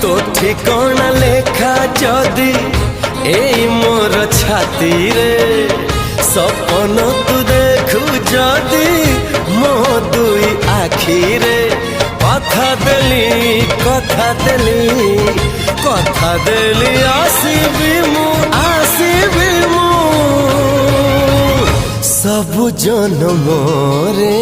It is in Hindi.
तो ठिकाना लेखा जदि एई मोर छाती रे सपन तू देखु जदि मो दुई आखी रे कथा देली आसीबी मु सब जन्म रे।